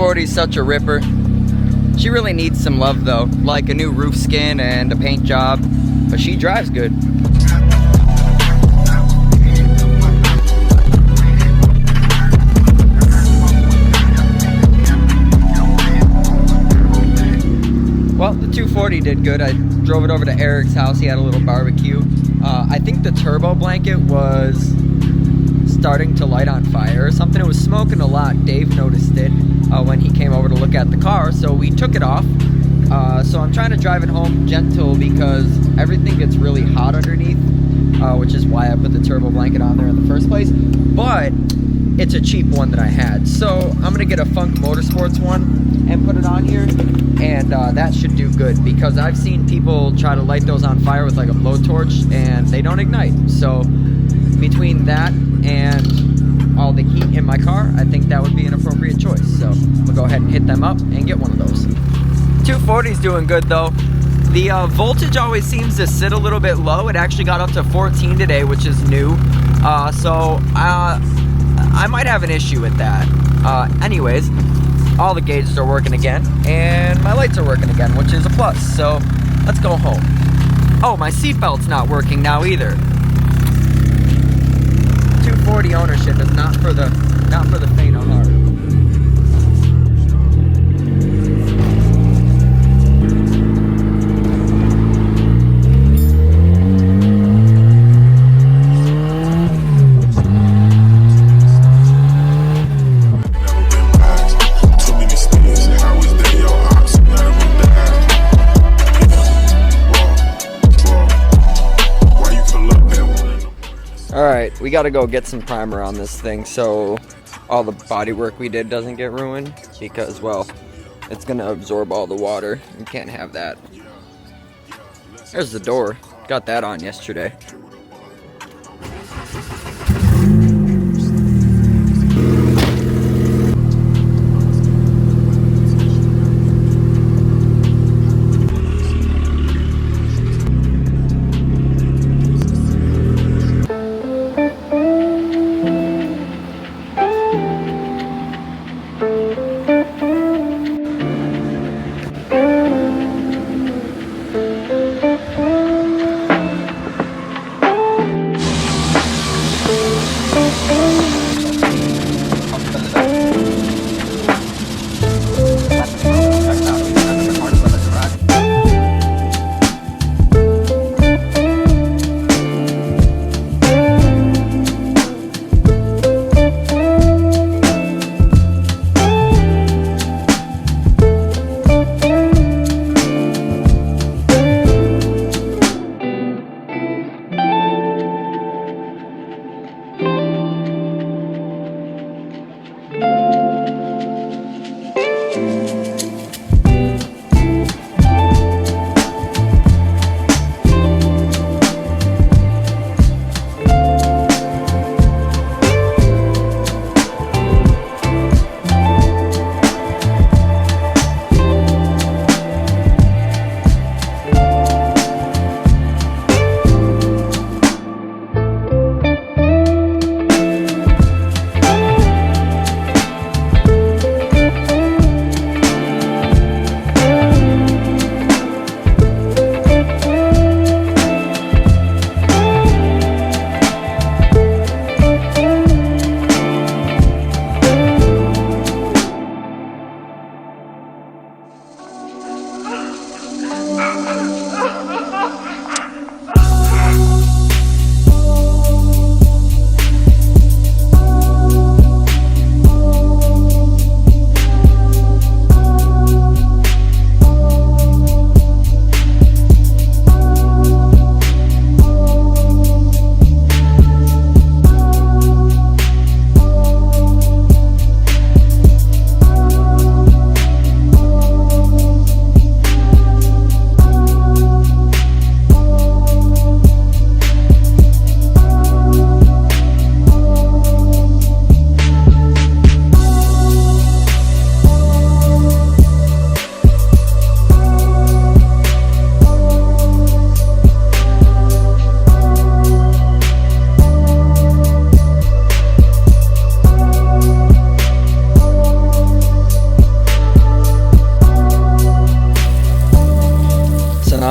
240 is such a ripper. She really needs some love though, like a new roof skin and a paint job, but she drives good. Well, the 240 did good. I drove it over to Eric's house. He had a little barbecue. I think the turbo blanket was starting to light on fire or something. It was smoking a lot. Dave noticed it when he came over to look at the car, so we took it off. So I'm trying to drive it home gentle because everything gets really hot underneath, which is why I put the turbo blanket on there in the first place. But it's a cheap one that I had, so I'm gonna get a Funk Motorsports one and put it on here, and that should do good, because I've seen people try to light those on fire with like a blowtorch and they don't ignite. So between that and all the heat in my car, I think that would be an appropriate choice. So we'll go ahead and hit them up and get one of those. 240 is doing good though. The voltage always seems to sit a little bit low. It actually got up to 14 today, which is new. So I might have an issue with that. Anyways, all the gauges are working again, and my lights are working again, which is a plus. So let's go home. Oh, my seatbelt's not working now either. 240 ownership is not for the faint of heart. Alright, we gotta go get some primer on this thing so all the body work we did doesn't get ruined, because, well, it's gonna absorb all the water. You can't have that. There's the door. Got that on yesterday.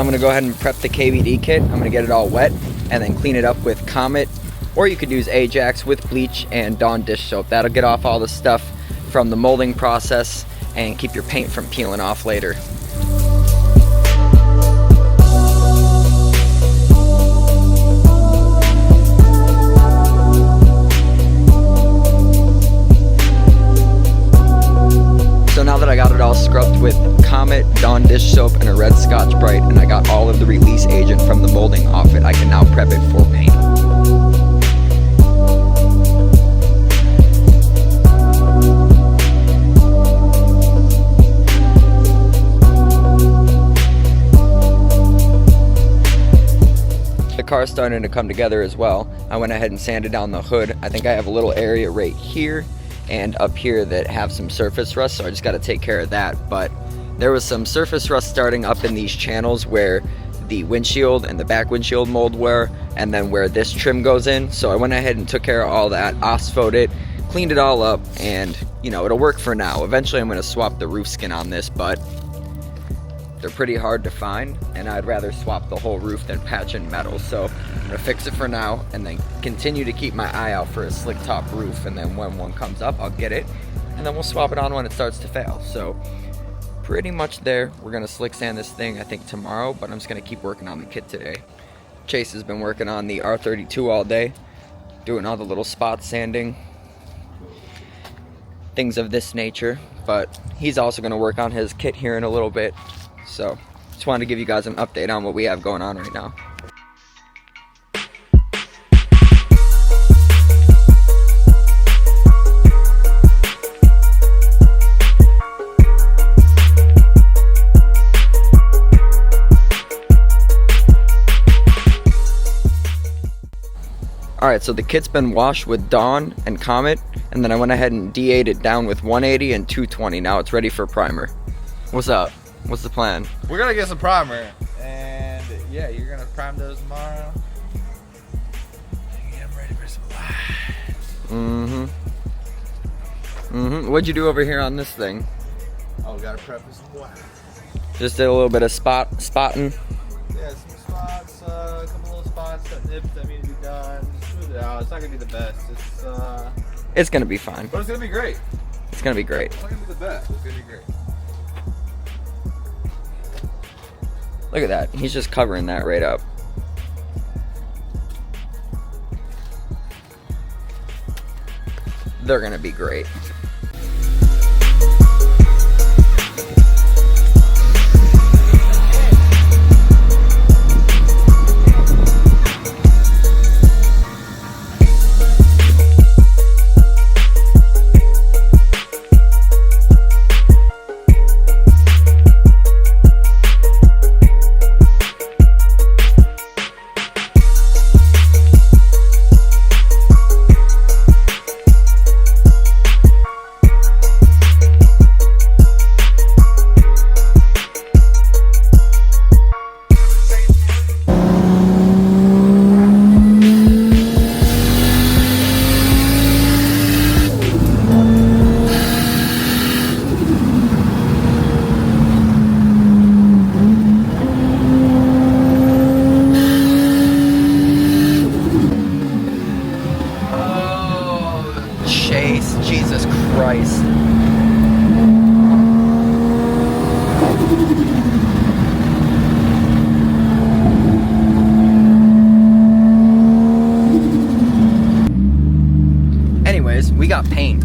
gonna go ahead and prep the KVD kit. I'm gonna get it all wet and then clean it up with Comet, or you could use Ajax with bleach and Dawn dish soap. That'll get off all the stuff from the molding process and keep your paint from peeling off later. So now that I got it all scrubbed with Comet, Dawn dish soap, and a red Scotch Brite, and I got all of the release agent from the molding off it, I can now prep it for paint. The car's starting to come together as well. I went ahead and sanded down the hood. I think I have a little area right here and up here that have some surface rust, so I just got to take care of that. But there was some surface rust starting up in these channels where the windshield and the back windshield mold were, and then where this trim goes in. So I went ahead and took care of all that, osphoed it, cleaned it all up, and you know, it'll work for now. Eventually I'm going to swap the roof skin on this, but they're pretty hard to find, and I'd rather swap the whole roof than patch in metal. So I'm gonna fix it for now and then continue to keep my eye out for a slick top roof, and then when one comes up I'll get it and then we'll swap it on when it starts to fail. So pretty much there. We're gonna slick sand this thing I think tomorrow, but I'm just gonna keep working on the kit today. Chase has been working on the R32 all day, doing all the little spot sanding, things of this nature, but he's also gonna work on his kit here in a little bit. So just wanted to give you guys an update on what we have going on right now. Alright, so the kit's been washed with Dawn and Comet, and then I went ahead and D8'd it down with 180 and 220. Now it's ready for primer. What's up? What's the plan? We're gonna get some primer, and yeah, you're gonna prime those tomorrow. I'm ready for some lights. What'd you do over here on this thing? Oh, we gotta prep with some wax. Just did a little bit of spotting. Yeah, some spots, a couple little spots that nips that need to be done. Just smooth it out. It's not gonna be the best. It's gonna be fine. But it's gonna be great. It's gonna be great. It's not gonna be the best. It's gonna be great. Look at that. He's just covering that right up. They're gonna be great. Jesus Christ. Anyways, we got paint.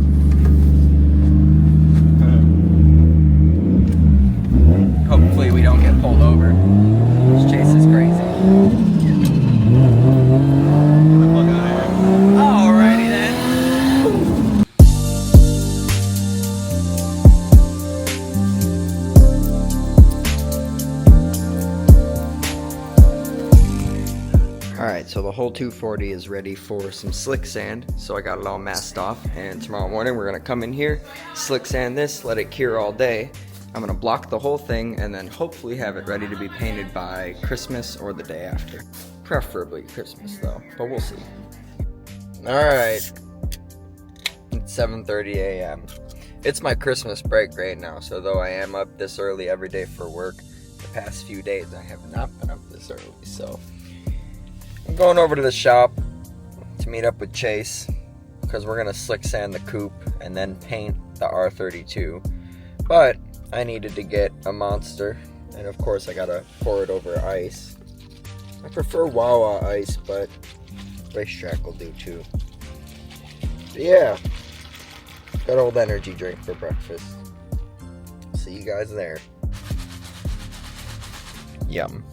Hopefully we don't get pulled over. This chase is crazy. Alrighty then. Alright, so the whole 240 is ready for some slick sand, so I got it all masked off, and tomorrow morning we're going to come in here, slick sand this, let it cure all day. I'm going to block the whole thing and then hopefully have it ready to be painted by Christmas or the day after. Preferably Christmas though, but we'll see. Alright, it's 7:30 a.m. It's my Christmas break right now, so though I am up this early every day for work, the past few days I have not been up this early, so I'm going over to the shop to meet up with Chase because we're gonna slick sand the coupe and then paint the R32. But I needed to get a Monster, and of course I gotta pour it over ice. I prefer Wawa ice, but Racetrack will do too. But yeah, got old energy drink for breakfast. See you guys there. Yum.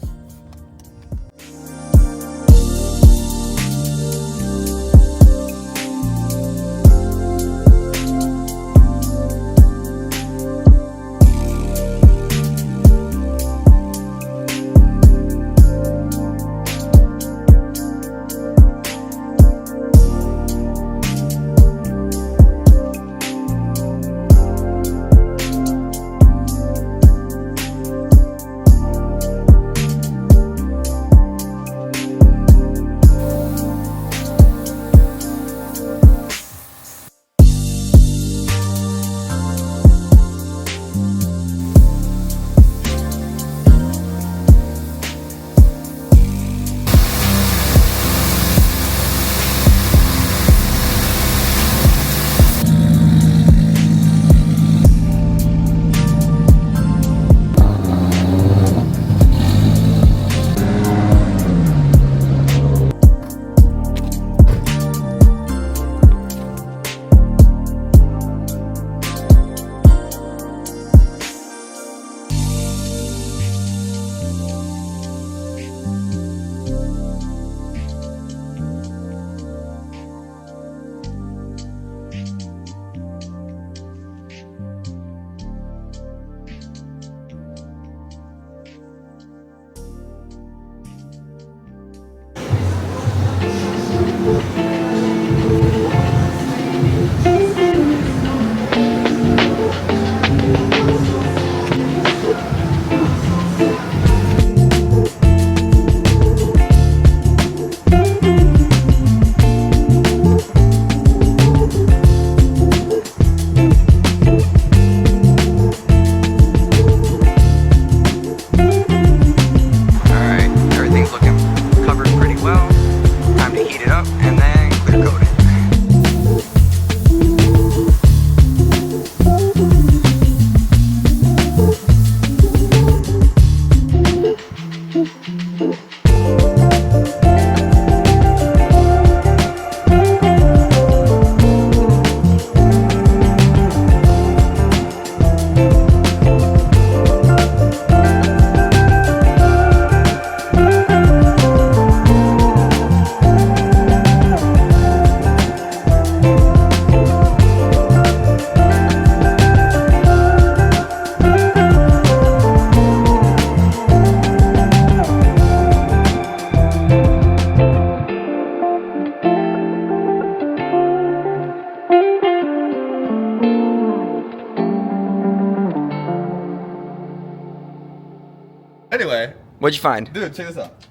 Anyway. What'd you find? Dude, check this out.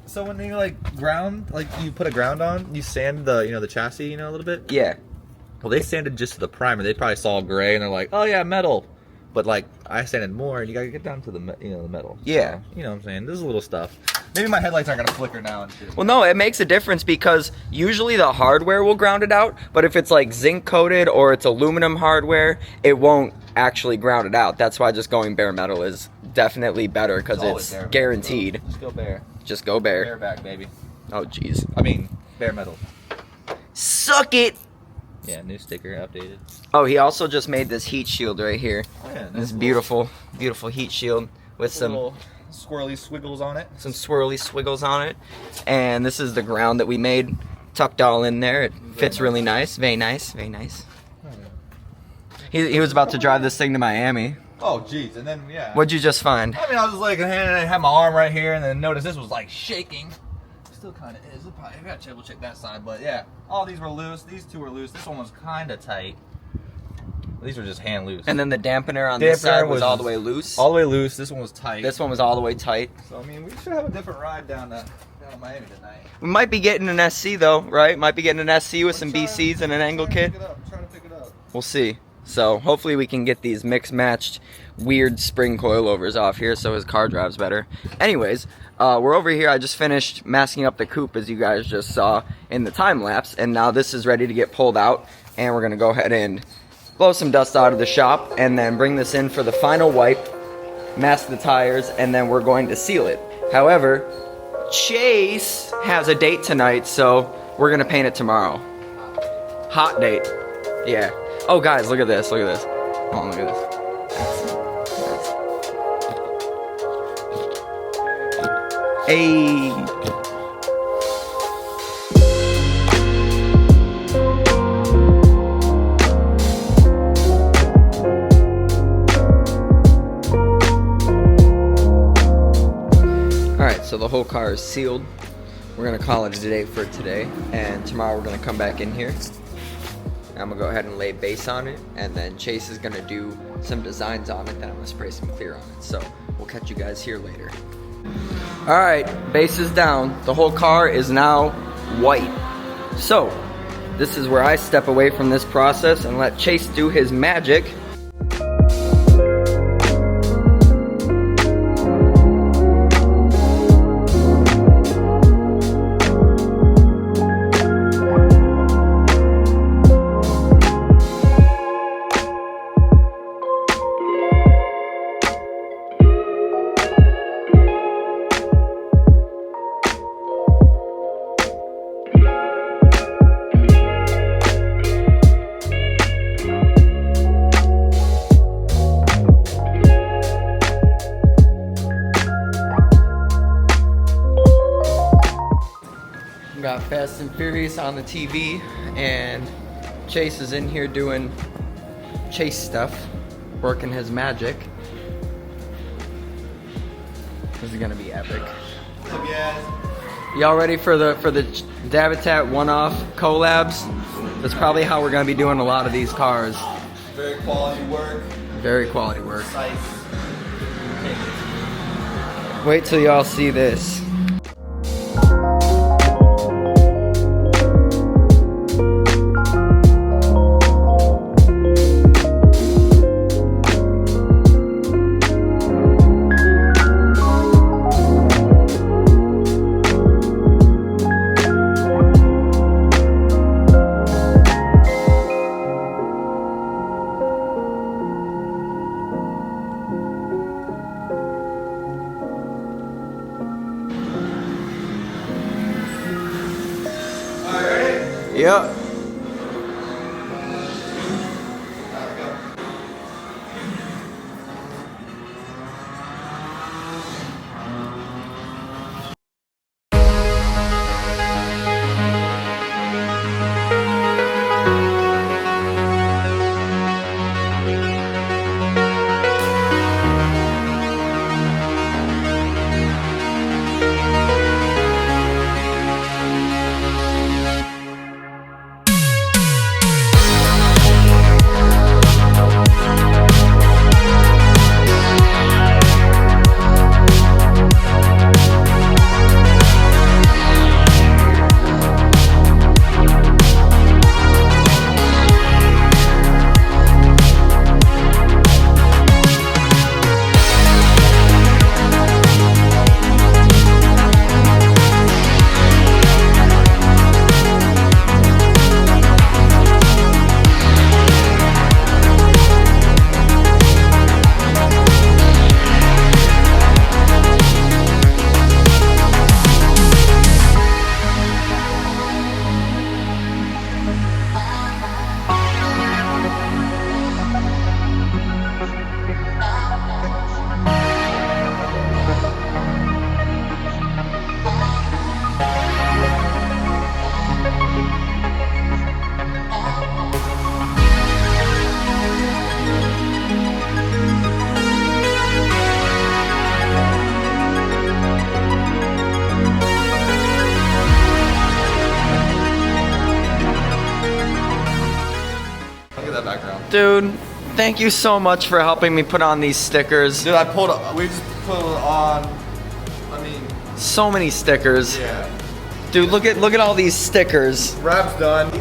So when you like ground, like you put a ground on, you sand the, the chassis, a little bit? Yeah. Well, they sanded just to the primer. They probably saw gray and they're like, oh yeah, metal. But like, I sanded more and you gotta get down to the, the metal. Yeah. So, you know what I'm saying? This is little stuff. Maybe my headlights aren't gonna flicker now and shit. Well, no, it makes a difference because usually the hardware will ground it out, but if it's like zinc coated or it's aluminum hardware, it won't actually ground it out. That's why just going bare metal is definitely better because it's guaranteed. Just go bare. Just go bare. Bareback, baby. Oh, jeez. I mean, bare metal. Suck it! Yeah, new sticker, updated. Oh, he also just made this heat shield right here. Oh, yeah, This beautiful, beautiful heat shield with some little swirly squiggles on it. Some swirly squiggles on it. And this is the ground that we made, tucked all in there. It fits really nice. Very nice. Very nice. He was about to drive this thing to Miami. Oh, jeez. And then, yeah. What'd you just find? I mean, I was just like, I had my arm right here, and then noticed this was like shaking. Still kind of is. I gotta double check that side, but yeah. All these were loose. These two were loose. This one was kind of tight. These were just hand loose. And then the dampener on this side was all the way loose. All the way loose. This one was tight. This one was all the way tight. So I mean, we should have a different ride down to Miami tonight. We might be getting an SC though, right? Might be getting an SC with some BCs and an angle kit. I'm trying to pick it up. We'll see. So hopefully we can get these mix-matched weird spring coilovers off here so his car drives better. Anyways, we're over here. I just finished masking up the coupe, as you guys just saw in the time lapse, and now this is ready to get pulled out, and we're gonna go ahead and blow some dust out of the shop and then bring this in for the final wipe, mask the tires, and then we're going to seal it. However, Chase has a date tonight, so we're gonna paint it tomorrow. Hot date. Yeah. Oh guys, look at this, look at this. Oh, look at this. Hey. Alright, so the whole car is sealed. We're gonna call it a day for today, and tomorrow we're gonna come back in here. I'm gonna go ahead and lay base on it, and then Chase is gonna do some designs on it, then I'm gonna spray some clear on it. So we'll catch you guys here later. Alright, base is down. The whole car is now white. So this is where I step away from this process and let Chase do his magic. Got Fast and Furious on the TV, and Chase is in here doing Chase stuff, working his magic. This is gonna be epic. What's up, guys? Y'all ready for the Davitat one-off collabs? That's probably how we're gonna be doing a lot of these cars. Very quality work. Very quality work. Precise. Wait till y'all see this. Yep. Dude, thank you so much for helping me put on these stickers. Dude, we just put it on, I mean. So many stickers. Yeah. Dude, look at all these stickers. Wrap's done.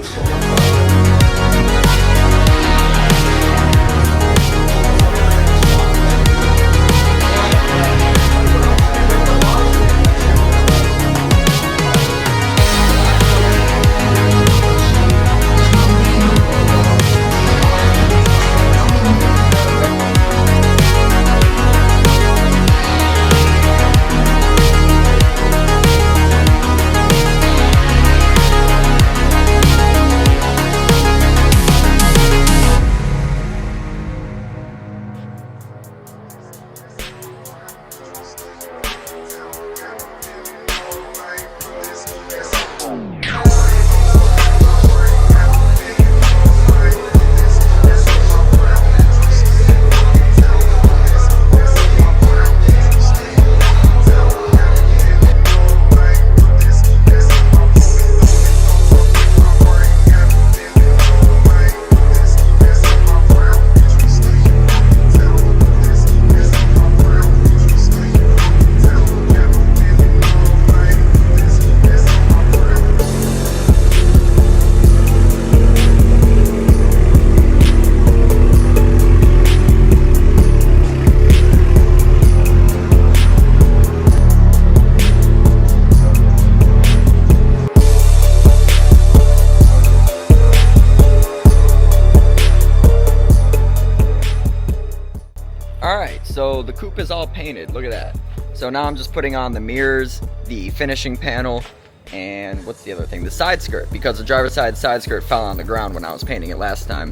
Alright, so the coupe is all painted, look at that. So now I'm just putting on the mirrors, the finishing panel, and what's the other thing? The side skirt, because the driver's side skirt fell on the ground when I was painting it last time.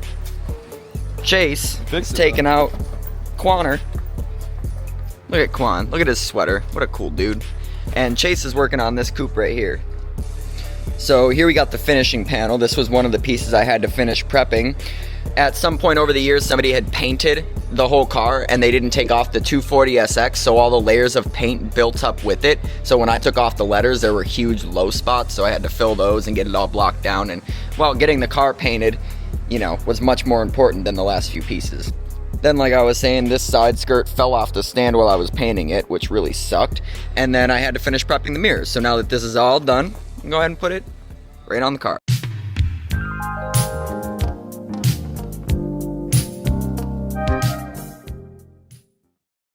Chase is taking out Quanner. Look at Quan, look at his sweater, what a cool dude. And Chase is working on this coupe right here. So here we got the finishing panel. This was one of the pieces I had to finish prepping. At some point over the years, somebody had painted the whole car and they didn't take off the 240SX, so all the layers of paint built up with it. So when I took off the letters, there were huge low spots, so I had to fill those and get it all blocked down. And well, getting the car painted, you know, was much more important than the last few pieces. Then, like I was saying, this side skirt fell off the stand while I was painting it, which really sucked. And then I had to finish prepping the mirrors. So now that this is all done, Go ahead and put it right on the car.